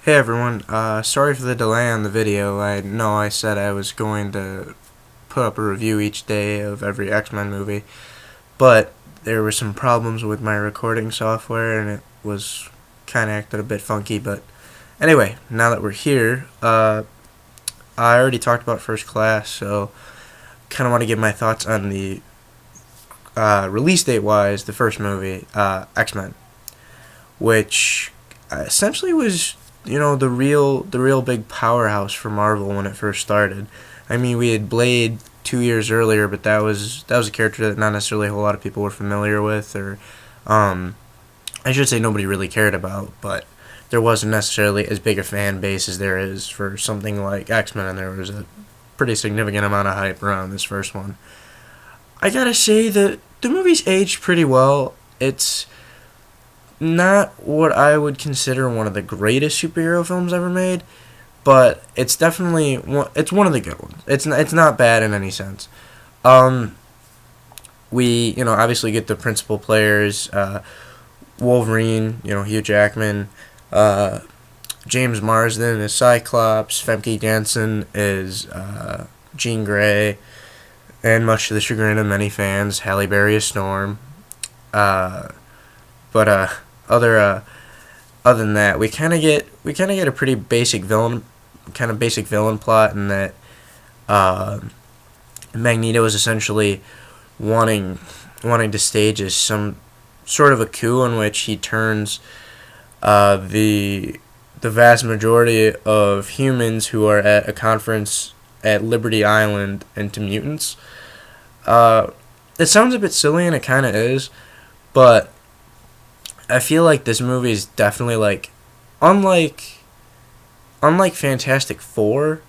Hey everyone, sorry for the delay on the video. I know I said I was going to put up a review each day of every X-Men movie, but there were some problems with my recording software and it was kind of acted a bit funky. But anyway, now that we're here, I already talked about First Class, so kind of want to give my thoughts on the release date-wise, the first movie, X-Men, which essentially was the real big powerhouse for Marvel when it first started. I mean, we had Blade 2 years earlier, but that was a character that not necessarily a whole lot of people were familiar with, or I should say nobody really cared about. But there wasn't necessarily as big a fan base as there is for something like X-Men, and there was a pretty significant amount of hype around this first one. I gotta say that the movie's aged pretty well. It's not what I would consider one of the greatest superhero films ever made, but it's definitely it's one of the good ones. It's not bad in any sense. We obviously get the principal players, Wolverine, Hugh Jackman, James Marsden is Cyclops, Famke Jansen is Jean Grey, and much to the chagrin of many fans, Halle Berry is Storm. But other than that, we kind of get a pretty basic villain plot in that Magneto is essentially wanting to stage as some sort of a coup in which he turns the vast majority of humans who are at a conference at Liberty Island into mutants. It sounds a bit silly, and it kind of is, but I feel like this movie is definitely unlike Fantastic Four.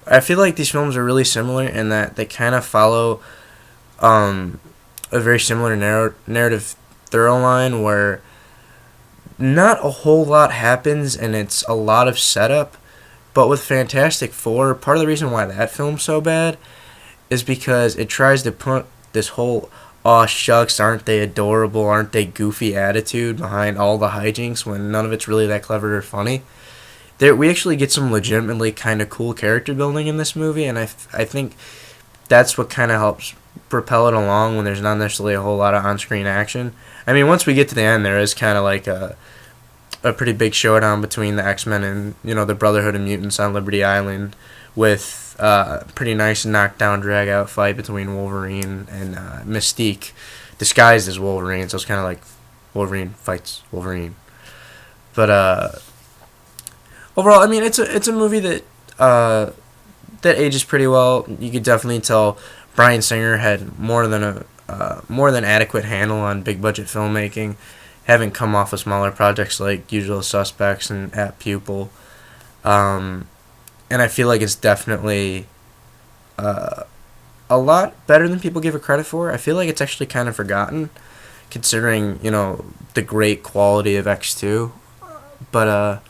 I feel like these films are really similar in that they kind of follow a very similar narrative through line where not a whole lot happens and it's a lot of setup. But with Fantastic Four, part of the reason why that film's so bad is because it tries to put this whole "aw shucks, aren't they adorable, aren't they goofy" attitude behind all the hijinks when none of it's really that clever or funny. We actually get some legitimately kind of cool character building in this movie, and I think that's what kind of helps propel it along when there's not necessarily a whole lot of on-screen action. I mean, once we get to the end, there is kind of like a pretty big showdown between the X-Men and the Brotherhood of Mutants on Liberty Island, with pretty nice knockdown drag-out fight between Wolverine and Mystique, disguised as Wolverine. So it's kind of like Wolverine fights Wolverine. But overall, I mean, it's a movie that ages pretty well. You could definitely tell Bryan Singer had more than adequate handle on big budget filmmaking, having come off of smaller projects like Usual Suspects and At Pupil. And I feel like it's definitely a lot better than people give it credit for. I feel like it's actually kind of forgotten, considering the great quality of X2. But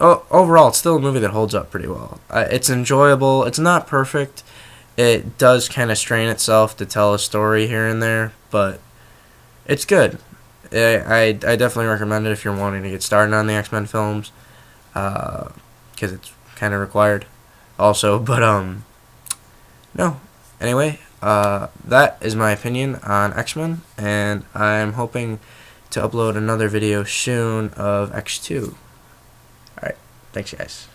overall, it's still a movie that holds up pretty well. It's enjoyable. It's not perfect. It does kind of strain itself to tell a story here and there, but it's good. I definitely recommend it if you're wanting to get started on the X-Men films, because it's kind of required also. But no, anyway, that is my opinion on X-Men, and I'm hoping to upload another video soon of X2. Alright, thanks guys.